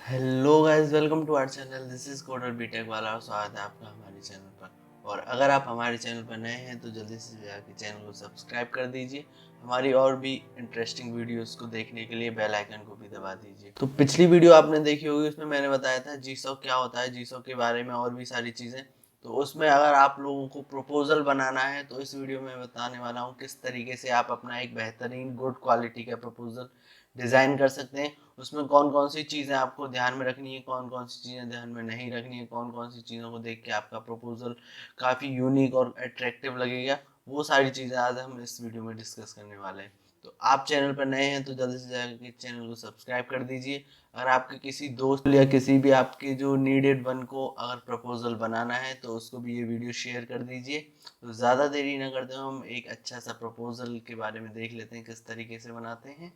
Hello guys, welcome to our channel. This is coder BTech वाला और स्वागत है आपका हमारे चैनल पर। और अगर आप हमारे चैनल पर नए हैं तो जल्दी से जाके चैनल को सब्सक्राइब कर दीजिए। हमारी और भी इंटरेस्टिंग वीडियोस को देखने के लिए बेल आइकन को भी दबा दीजिए। तो पिछली वीडियो आपने देखी होगी, उसमें मैंने बताया था जीसॉक क्या होता है, जीसॉक के बारे में और भी सारी चीज़ें। तो उसमें अगर आप लोगों को प्रपोजल बनाना है तो इस वीडियो में बताने वाला हूँ किस तरीके से आप अपना एक बेहतरीन गुड क्वालिटी का प्रपोजल डिज़ाइन कर सकते हैं। उसमें कौन कौन सी चीज़ें आपको ध्यान में रखनी है, कौन कौन सी चीज़ें ध्यान में नहीं रखनी है, कौन कौन सी चीज़ों को देख के आपका प्रपोजल काफ़ी यूनिक और अट्रैक्टिव लगेगा, वो सारी चीज़ें आज हम इस वीडियो में डिस्कस करने वाले हैं। तो आप चैनल पर नए हैं तो जल्दी से जाकर चैनल को सब्सक्राइब कर दीजिए। अगर आपके किसी दोस्त या किसी भी आपके जो नीडेड वन को अगर प्रपोजल बनाना है तो उसको भी ये वीडियो शेयर कर दीजिए। तो ज़्यादा देरी ना करते हुए हम एक अच्छा सा प्रपोजल के बारे में देख लेते हैं किस तरीके से बनाते हैं।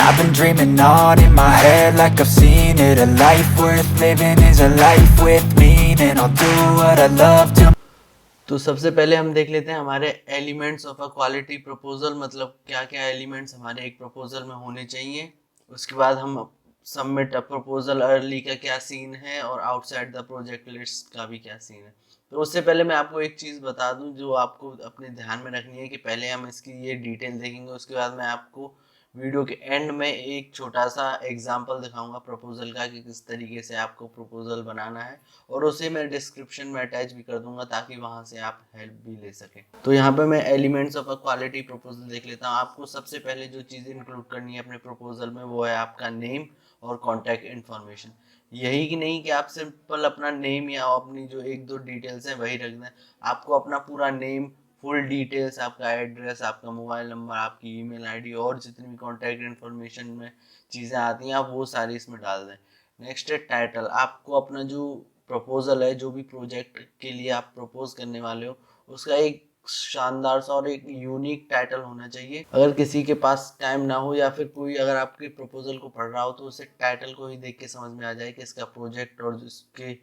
I've been dreaming on in my head like I've seen it. A life worth living is a life with meaning. I'll do what I love till तो सबसे पहले हम देख लेते हैं हमारे elements of a quality proposal, मतलब क्या क्या एलिमेंट्स हमारे एक प्रपोजल में होने चाहिए। उसके बाद हम सबमिट अ प्रपोजल अर्ली का क्या सीन है और आउटसाइड द प्रोजेक्ट लिस्ट का भी क्या सीन है। तो उससे पहले मैं आपको एक चीज़ बता दूं जो आपको अपने ध्यान में रखनी है कि पहले हम इसकी ये डिटेल देखेंगे, उसके बाद मैं आपको वीडियो के एंड में एक छोटा सा एग्जांपल दिखाऊंगा प्रपोजल का कि किस तरीके से आपको प्रपोजल बनाना है, और उसे मैं डिस्क्रिप्शन में अटैच भी कर दूंगा ताकि वहां से आप हेल्प भी ले सकें। तो यहाँ पे मैं elements of a quality proposal देख लेता हूँ। आपको सबसे पहले जो चीज़ इंक्लूड करनी है अपने प्रपोजल में वो है आपका नेम और कॉन्टैक्ट इन्फॉर्मेशन। यही कि नहीं कि आप सिंपल अपना नेम या अपनी जो एक दो डिटेल्स हैं वही रख दें। आपको अपना पूरा नेम, फुल डिटेल्स, आपका एड्रेस, आपका मोबाइल नंबर, आपकी ईमेल आईडी और जितनी भी कॉन्टैक्ट इन्फॉर्मेशन में चीज़ें आती हैं आप वो सारी इसमें डाल दें। नेक्स्ट है टाइटल। आपको अपना जो प्रपोजल है, जो भी प्रोजेक्ट के लिए आप प्रपोज करने वाले हो, उसका एक शानदार सा और एक यूनिक टाइटल होना चाहिए। अगर किसी के पास टाइम ना हो या फिर कोई अगर आपके प्रपोजल को पढ़ रहा हो तो उसे टाइटल को ही देख के समझ में आ जाए कि इसका प्रोजेक्ट और जिसके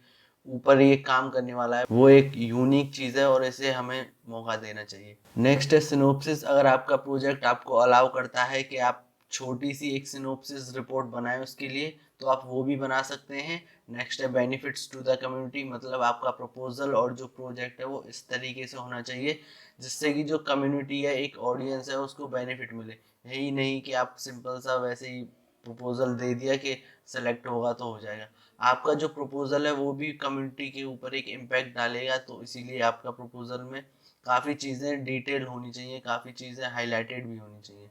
ऊपर ये काम करने वाला है वो एक यूनिक चीज़ है और इसे हमें मौका देना चाहिए। नेक्स्ट है सिनोप्सिस। अगर आपका प्रोजेक्ट आपको अलाउ करता है कि आप छोटी सी एक सिनोप्सिस रिपोर्ट बनाएं उसके लिए, तो आप वो भी बना सकते हैं। नेक्स्ट है बेनिफिट्स टू द कम्युनिटी। मतलब आपका प्रपोजल और जो प्रोजेक्ट है वो इस तरीके से होना चाहिए जिससे कि जो कम्युनिटी है, एक ऑडियंस है, उसको बेनिफिट मिले। यही नहीं कि आप सिंपल सा वैसे ही प्रपोजल दे दिया कि सेलेक्ट होगा तो हो जाएगा। आपका जो प्रपोजल है वो भी कम्युनिटी के ऊपर एक इम्पैक्ट डालेगा, तो इसीलिए आपका प्रपोजल में काफ़ी चीज़ें डिटेल होनी चाहिए, काफ़ी चीज़ें हाईलाइटेड भी होनी चाहिए।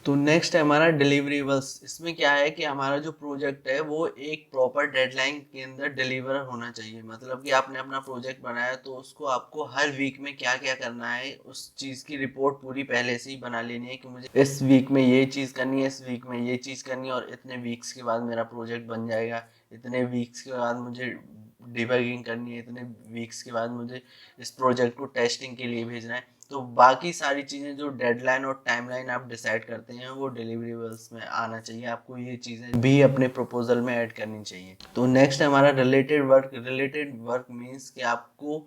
तो नेक्स्ट है हमारा डिलीवरेबल्स। इसमें क्या है कि हमारा जो प्रोजेक्ट है वो एक प्रॉपर डेडलाइन के अंदर डिलीवर होना चाहिए। मतलब कि आपने अपना प्रोजेक्ट बनाया तो उसको आपको हर वीक में क्या क्या करना है उस चीज़ की रिपोर्ट पूरी पहले से ही बना लेनी है कि मुझे इस वीक में ये चीज़ करनी है, इस वीक में ये चीज़ करनी है, और इतने वीक्स के बाद मेरा प्रोजेक्ट बन जाएगा। इतने वीक्स के बाद मुझे डिबगिंग करनी है, इतने वीक्स के बाद मुझे इस प्रोजेक्ट को टेस्टिंग के लिए भेजना है। तो बाकी सारी चीज़ें जो डेडलाइन और टाइमलाइन आप डिसाइड करते हैं वो डिलीवरेबल्स में आना चाहिए। आपको ये चीज़ें भी अपने प्रपोजल में ऐड करनी चाहिए। तो नेक्स्ट है हमारा related work. Related work means कि आपको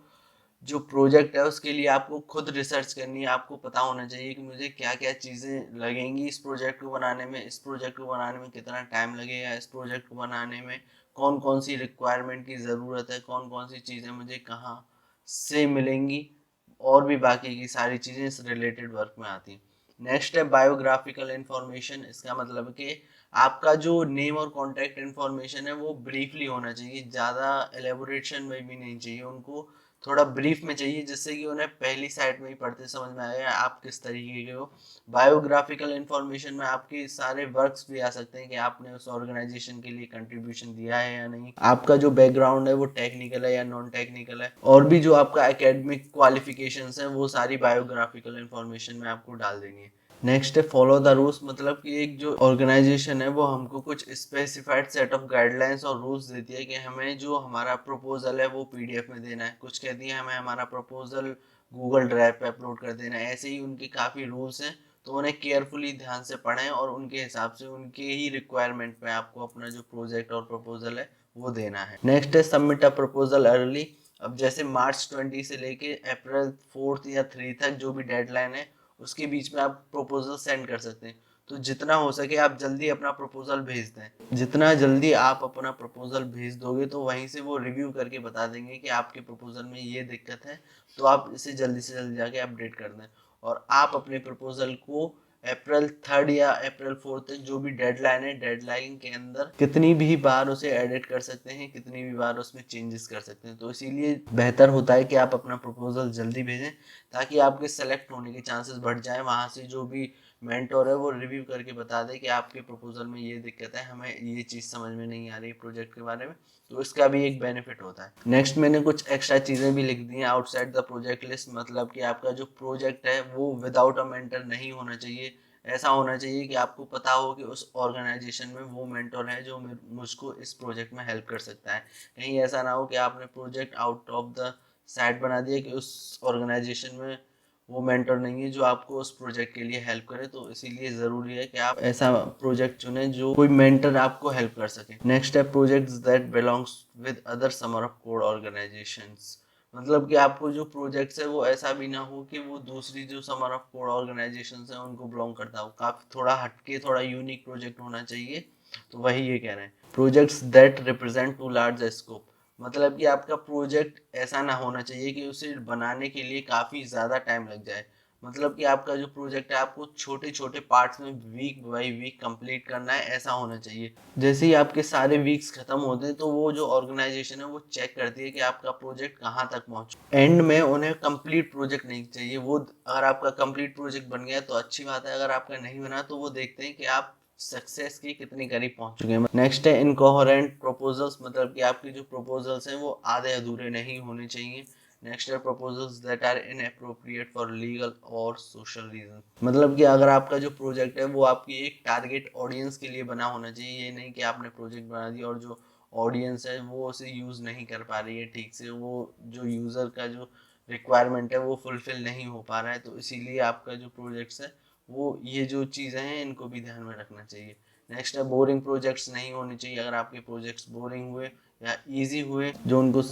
जो प्रोजेक्ट है उसके लिए आपको खुद रिसर्च करनी है। आपको पता होना चाहिए कि मुझे क्या क्या चीज़ें लगेंगी इस प्रोजेक्ट को बनाने में, इस प्रोजेक्ट को बनाने में कितना टाइम लगेगा, इस प्रोजेक्ट को बनाने में कौन कौन सी रिक्वायरमेंट की ज़रूरत है, कौन कौन सी चीज़ें मुझे कहाँ से मिलेंगी, और भी बाकी की सारी चीज़ें इस रिलेटेड वर्क में आती हैं। नेक्स्ट है बायोग्राफिकल इंफॉर्मेशन। इसका मतलब कि आपका जो नेम और कॉन्टैक्ट इन्फॉर्मेशन है वो ब्रीफली होना चाहिए, ज़्यादा एलेबोरेशन में भी नहीं चाहिए। उनको थोड़ा ब्रीफ में चाहिए जिससे कि उन्हें पहली साइड में ही पढ़ते समझ में आए आप किस तरीके के हो। बायोग्राफिकल इंफॉर्मेशन में आपके सारे वर्क्स भी आ सकते हैं कि आपने उस ऑर्गेनाइजेशन के लिए कंट्रीब्यूशन दिया है या नहीं, आपका जो बैकग्राउंड है वो टेक्निकल है या नॉन टेक्निकल है, और भी जो आपका एकेडमिक क्वालिफिकेशंस हैं वो सारी बायोग्राफिकल इंफॉर्मेशन में आपको डाल देनी है। नेक्स्ट है फॉलो द रूल्स। मतलब कि एक जो ऑर्गेनाइजेशन है वो हमको कुछ स्पेसिफाइड सेट ऑफ गाइडलाइंस और रूल्स देती है कि हमें जो हमारा प्रपोजल है वो पीडीएफ में देना है। कुछ कहती है हमें हमारा प्रपोजल गूगल ड्राइव पे अपलोड कर देना है। ऐसे ही उनके काफ़ी रूल्स हैं, तो उन्हें केयरफुली ध्यान से पढ़ें और उनके हिसाब से उनके ही रिक्वायरमेंट पे आपको अपना जो प्रोजेक्ट और प्रपोजल है वो देना है। नेक्स्ट है सबमिट अ प्रपोजल अर्ली। अब जैसे मार्च 20 से लेके अप्रैल 4 या 3 तक जो भी डेडलाइन है उसके बीच में आप प्रपोजल सेंड कर सकते हैं। तो जितना हो सके आप जल्दी अपना प्रपोजल भेज दें। जितना जल्दी आप अपना प्रपोजल भेज दोगे तो वहीं से वो रिव्यू करके बता देंगे कि आपके प्रपोजल में ये दिक्कत है, तो आप इसे जल्दी से जल्दी जाके अपडेट कर दें। और आप अपने प्रपोजल को अप्रैल 3 या अप्रैल 4 तक, जो भी डेडलाइन है, डेडलाइन के अंदर कितनी भी बार उसे एडिट कर सकते हैं, कितनी भी बार उसमें चेंजेस कर सकते हैं। तो इसीलिए बेहतर होता है कि आप अपना प्रपोजल जल्दी भेजें, ताकि आपके सेलेक्ट होने के चांसेस बढ़ जाएं। वहाँ से जो भी मेंटोर है वो रिव्यू करके बता दे कि आपके प्रपोजल में ये दिक्कत है, हमें ये चीज़ समझ में नहीं आ रही प्रोजेक्ट के बारे में, तो इसका भी एक बेनिफिट होता है। नेक्स्ट मैंने कुछ एक्स्ट्रा चीज़ें भी लिख दी हैं आउटसाइड द प्रोजेक्ट लिस्ट, मतलब कि आपका जो प्रोजेक्ट है वो विदाउट अ मेंटर नहीं होना चाहिए। ऐसा होना चाहिए कि आपको पता हो कि उस ऑर्गेनाइजेशन में वो मेंटर है जो मुझको इस प्रोजेक्ट में हेल्प कर सकता है। कहीं ऐसा ना हो कि आपने project out of the site बना दिया कि उस ऑर्गेनाइजेशन में वो मेंटर नहीं है जो आपको उस प्रोजेक्ट के लिए हेल्प करे। तो इसीलिए ज़रूरी है कि आप ऐसा प्रोजेक्ट चुनें जो कोई मेंटर आपको हेल्प कर सके। नेक्स्ट है projects that belongs with other summer of code organisations, मतलब कि आपको जो प्रोजेक्ट्स है वो ऐसा भी ना हो कि वो दूसरी जो समर ऑफ कोड ऑर्गेनाइजेशंस हैं उनको बिलोंग करता हो, काफ़ी थोड़ा हटके, थोड़ा यूनिक प्रोजेक्ट होना चाहिए। तो वही ये कह रहे हैं, projects that represent too large scope, मतलब कि आपका प्रोजेक्ट ऐसा ना होना चाहिए कि उसे बनाने के लिए काफ़ी ज़्यादा टाइम लग जाए। मतलब कि आपका जो प्रोजेक्ट है आपको छोटे छोटे पार्ट्स में वीक बाई वीक कंप्लीट करना है, ऐसा होना चाहिए। जैसे ही आपके सारे वीक्स खत्म होते हैं तो वो जो ऑर्गेनाइजेशन है वो चेक करती है कि आपका प्रोजेक्ट कहाँ तक पहुँचा। एंड में उन्हें कंप्लीट प्रोजेक्ट नहीं चाहिए, वो अगर आपका कंप्लीट प्रोजेक्ट बन गया तो अच्छी बात है, अगर आपका नहीं बना तो वो देखते हैं कि आप सक्सेस की कितनी करीब पहुंच चुके हैं। नेक्स्ट है इनकोहेरेंट प्रपोजल्स, मतलब कि आपके जो प्रपोजल्स हैं वो आधे अधूरे नहीं होने चाहिए। नेक्स्ट है proposals that are inappropriate for legal और सोशल रीजन, मतलब कि अगर आपका जो प्रोजेक्ट है वो आपकी एक टारगेट ऑडियंस के लिए बना होना चाहिए। ये नहीं कि आपने प्रोजेक्ट बना दिया और जो ऑडियंस है वो उसे यूज़ नहीं कर पा रही है ठीक से, वो जो यूज़र का जो रिक्वायरमेंट है वो फुलफिल नहीं हो पा रहा है। तो इसीलिए आपका जो प्रोजेक्ट्स है वो ये जो चीज़ें हैं इनको भी ध्यान में रखना चाहिए। नेक्स्ट है बोरिंग प्रोजेक्ट्स नहीं होने चाहिए। अगर आपके प्रोजेक्ट्स बोरिंग हुए या इजी हुए, जो उनको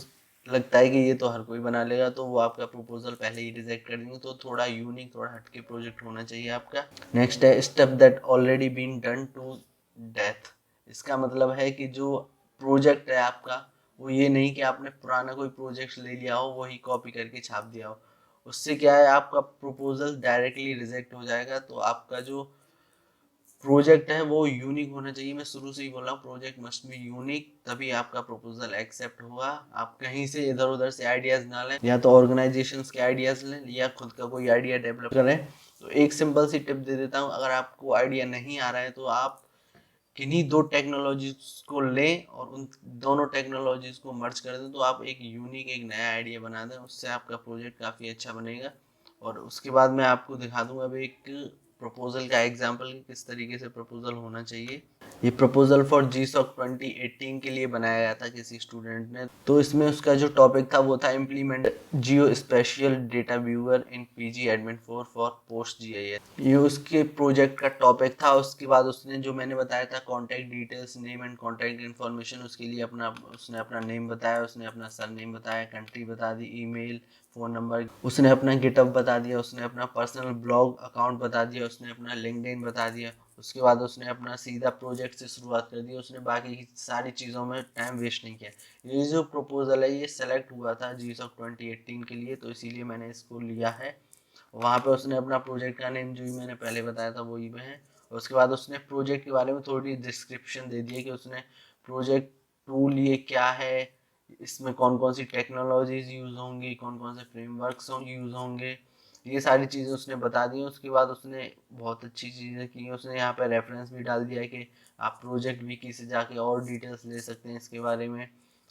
लगता है कि ये तो हर कोई बना लेगा, तो वो आपका प्रपोजल पहले ही रिजेक्ट कर देंगे। तो थोड़ा यूनिक, थोड़ा हटके प्रोजेक्ट होना चाहिए आपका। नेक्स्ट है step that already been done to death, इसका मतलब है कि जो प्रोजेक्ट है आपका वो ये नहीं कि आपने पुराना कोई प्रोजेक्ट ले लिया हो वही कॉपी करके छाप दिया हो। उससे क्या है, आपका प्रपोजल डायरेक्टली रिजेक्ट हो जाएगा। तो आपका जो प्रोजेक्ट है वो यूनिक होना चाहिए। मैं शुरू से ही बोला प्रोजेक्ट मस्ट बी यूनिक, तभी आपका प्रपोजल एक्सेप्ट होगा। आप कहीं से इधर उधर से आइडियाज ना लें, या तो ऑर्गेनाइजेशंस के आइडियाज लें या खुद का कोई आइडिया डेवलप करें। तो एक सिंपल सी टिप दे देता हूँ, अगर आपको आइडिया नहीं आ रहा है तो आप किन्हीं दो टेक्नोलॉजीज को लें और उन दोनों टेक्नोलॉजीज को मर्ज कर दें, तो आप एक यूनिक, एक नया आइडिया बना दें, उससे आपका प्रोजेक्ट काफ़ी अच्छा बनेगा। और उसके बाद मैं आपको दिखा दूंगा अब एक प्रपोजल का एग्जांपल, किस तरीके से प्रपोजल होना चाहिए। ये प्रपोजल फॉर जीसॉक 2018 के लिए बनाया गया था किसी स्टूडेंट ने। तो इसमें उसका जो टॉपिक था वो था implement geo spatial data viewer in PG admin 4 for post GIS, ये उसके प्रोजेक्ट का टॉपिक था। उसके बाद उसने जो मैंने बताया था contact details, name and contact information, उसके लिए उसने अपना नेम बताया, उसने अपना सर नेम बताया, कंट्री बता दी, ईमेल, फ़ोन नंबर, उसने अपना गिटअप बता दिया, उसने अपना पर्सनल ब्लॉग अकाउंट बता दिया, उसने अपना लिंक्डइन बता दिया। उसके बाद उसने अपना सीधा प्रोजेक्ट से शुरुआत कर दी, उसने बाकी की सारी चीज़ों में टाइम वेस्ट नहीं किया। ये जो प्रपोजल है ये सेलेक्ट हुआ था जीसॉक 2018 के लिए, तो इसीलिए मैंने इसको लिया है। वहाँ पे उसने अपना प्रोजेक्ट का नेम जो ही मैंने पहले बताया था वही में है। और उसके बाद उसने प्रोजेक्ट के बारे में थोड़ी डिस्क्रिप्शन दे दी है कि उसने प्रोजेक्ट टूल ये क्या है, इसमें कौन कौन सी टेक्नोलॉजीज यूज़ होंगी, कौन कौन से फ्रेमवर्क्स यूज़ होंगे, ये सारी चीज़ें उसने बता दी। उसके बाद उसने बहुत अच्छी चीज़ें की हैं, उसने यहाँ पे रेफरेंस भी डाल दिया है कि आप प्रोजेक्ट विकी से जाके और डिटेल्स ले सकते हैं इसके बारे में।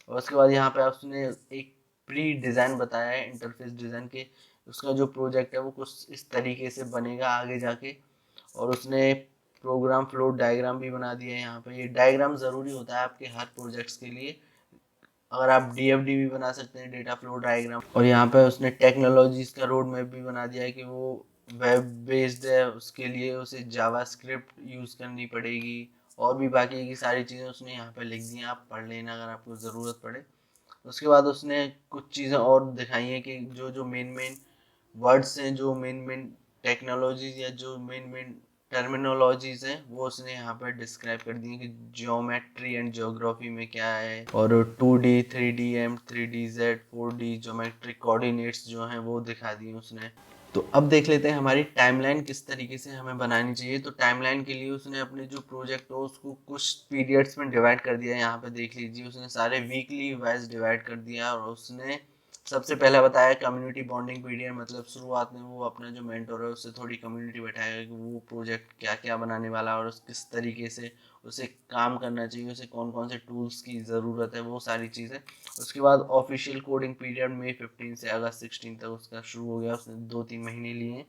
और उसके बाद यहाँ पे उसने एक प्री डिज़ाइन बताया है, इंटरफेस डिज़ाइन के, उसका जो प्रोजेक्ट है वो कुछ इस तरीके से बनेगा आगे जाके। और उसने प्रोग्राम फ्लो डायग्राम भी बना दिया है। यहाँ पे ये डायग्राम ज़रूरी होता है आपके हर प्रोजेक्ट्स के लिए, अगर आप डीएफडी भी बना सकते हैं, डेटा फ्लो डायग्राम। और यहाँ पे उसने टेक्नोलॉजीज का रोड मैप भी बना दिया है कि वो वेब बेस्ड है, उसके लिए उसे जावास्क्रिप्ट यूज़ करनी पड़ेगी, और भी बाकी की सारी चीज़ें उसने यहाँ पे लिख दी हैं, आप पढ़ लेना अगर आपको ज़रूरत पड़े। उसके बाद उसने कुछ चीज़ें और दिखाई हैं कि जो जो मेन मेन वर्ड्स हैं, जो मेन मेन टेक्नोलॉजीज या जो मेन टर्मिनोलॉजीज हैं वो उसने यहाँ पर डिस्क्राइब कर दी है कि ज्योमेट्री एंड ज्योग्राफी में क्या है, और 2D 3D M 3D Z 4D geometric coordinates जो हैं वो दिखा दिए उसने। तो अब देख लेते हैं हमारी टाइमलाइन किस तरीके से हमें बनानी चाहिए। तो टाइमलाइन के लिए उसने अपने जो प्रोजेक्ट हो उसको कुछ पीरियड्स में डिवाइड कर दिया है। यहाँ पे देख लीजिए उसने सारे वीकली वाइज डिवाइड कर दिया, और उसने सबसे पहला बताया कम्युनिटी बॉन्डिंग पीरियड, मतलब शुरुआत में वो अपना जो मेंटर है उससे थोड़ी कम्युनिटी बैठाएगा कि वो प्रोजेक्ट क्या क्या बनाने वाला है और किस तरीके से उसे काम करना चाहिए, उसे कौन कौन से टूल्स की ज़रूरत है, वो सारी चीज़ें। उसके बाद ऑफिशियल कोडिंग पीरियड मई 15 से अगस्त 16 तक उसका शुरू हो गया, उसने 2-3 महीने लिए।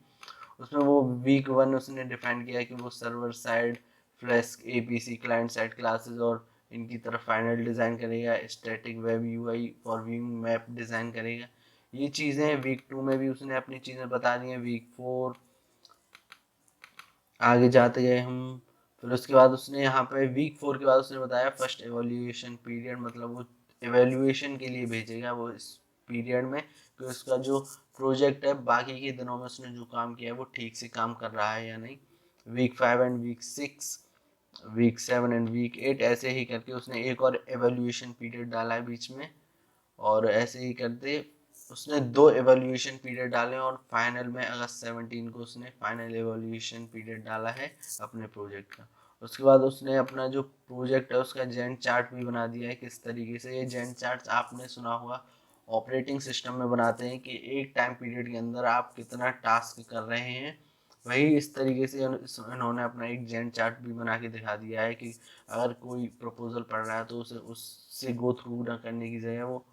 उसमें वो वीक 1 उसने डिफाइन किया कि वो server side flask APC client side classes और इनकी तरफ फाइनल डिज़ाइन करेगा, static web UI for viewing map design करेगा। ये चीज़ें वीक 2 में भी उसने अपनी चीज़ें बता दी हैं। वीक 4 आगे जाते गए हम, फिर उसके बाद उसने यहाँ पे वीक 4 के बाद उसने बताया फर्स्ट एवोल्यूशन पीरियड, मतलब वो एवेल्यूएशन के लिए भेजेगा वो इस पीरियड में कि उसका जो प्रोजेक्ट है बाकी के दिनों में उसने जो काम किया है वो ठीक से काम कर रहा है या नहीं। Week 5 and week 6 week 7 and week 8 ऐसे ही करके उसने एक और एवेल्यूएशन पीरियड डाला है बीच में, और ऐसे ही करते उसने 2 एवोल्यूशन पीरियड डाले और फाइनल में अगस्त 17 को उसने फाइनल एवोल्यूशन पीरियड डाला है अपने प्रोजेक्ट का। उसके बाद उसने अपना जो प्रोजेक्ट है उसका जेंट चार्ट भी बना दिया है किस तरीके से। ये जेंट चार्ट आपने सुना होगा ऑपरेटिंग सिस्टम में बनाते हैं कि एक टाइम पीरियड के अंदर आप कितना टास्क कर रहे हैं, वही इस तरीके से इन्होंने अपना एक जेंट चार्ट भी बना के दिखा दिया है कि अगर कोई प्रपोजल पढ़ रहा है तो उसे उससे गो थ्रू ना करने की जगह वो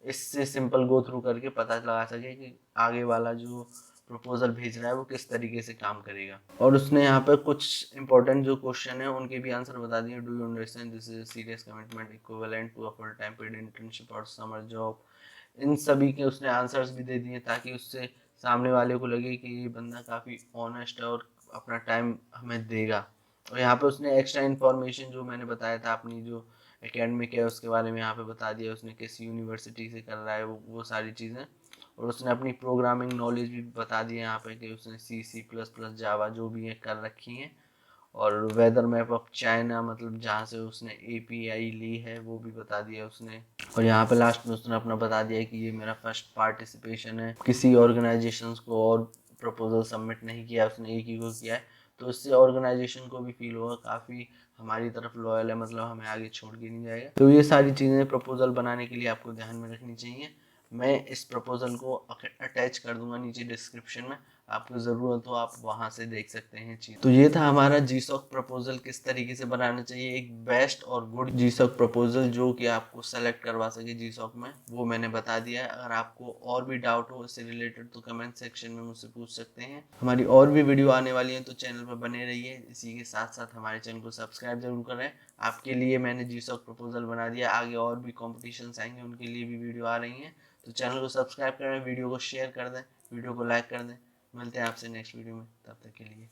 इससे सिंपल गो थ्रू करके पता लगा सके कि आगे वाला जो प्रपोजल भेज रहा है वो किस तरीके से काम करेगा। और उसने यहाँ पर कुछ इंपॉर्टेंट जो क्वेश्चन है उनके भी आंसर बता दिए। Do you understand this is serious commitment equivalent to a full time paid internship और समर जॉब, इन सभी के उसने आंसर्स भी दे दिए ताकि उससे सामने वाले को लगे कि ये बंदा काफ़ी ऑनेस्ट है और अपना टाइम हमें देगा। और यहाँ पे उसने एक्स्ट्रा इन्फॉर्मेशन जो मैंने बताया था अपनी जो एकेडमिक है उसके बारे में यहाँ पे बता दिया, उसने किस यूनिवर्सिटी से कर रहा है वो सारी चीज़ें। और उसने अपनी प्रोग्रामिंग नॉलेज भी बता दी है यहाँ पे कि उसने C++ जावा जो भी है कर रखी है। और वेदर मैप ऑफ चाइना मतलब जहाँ से उसने API ली है वो भी बता दिया उसने। और यहाँ पे लास्ट में उसने अपना बता दिया कि ये मेरा फर्स्ट पार्टिसिपेशन है, किसी ऑर्गेनाइजेशंस को और प्रपोजल सबमिट नहीं किया, उसने एक ही को किया है। तो इससे ऑर्गेनाइजेशन को भी फील होगा काफ़ी हमारी तरफ लॉयल है, मतलब हमें आगे छोड़ के नहीं जाएगा। तो ये सारी चीज़ें प्रपोजल बनाने के लिए आपको ध्यान में रखनी चाहिए। मैं इस प्रपोजल को अटैच कर दूंगा नीचे डिस्क्रिप्शन में, आपको ज़रूरत हो आप वहाँ से देख सकते हैं चीज़। तो ये था हमारा जीसॉक प्रपोजल किस तरीके से बनाना चाहिए, एक बेस्ट और गुड जीसॉक प्रपोजल जो कि आपको सेलेक्ट करवा सके जीसॉक में, वो मैंने बता दिया है। अगर आपको और भी डाउट हो इससे रिलेटेड तो कमेंट सेक्शन में मुझसे पूछ सकते हैं। हमारी और भी वीडियो आने वाली है तो चैनल पर बने रहिए। इसी के साथ साथ हमारे चैनल को सब्सक्राइब जरूर करें। आपके लिए मैंने जीसॉक प्रपोजल बना दिया, आगे और भी कॉम्पिटिशन्स आएंगे उनके लिए भी वीडियो आ रही हैं। तो चैनल को सब्सक्राइब करें, वीडियो को शेयर कर दें, वीडियो को लाइक कर दें। मिलते हैं आपसे नेक्स्ट वीडियो में, तब तक के लिए।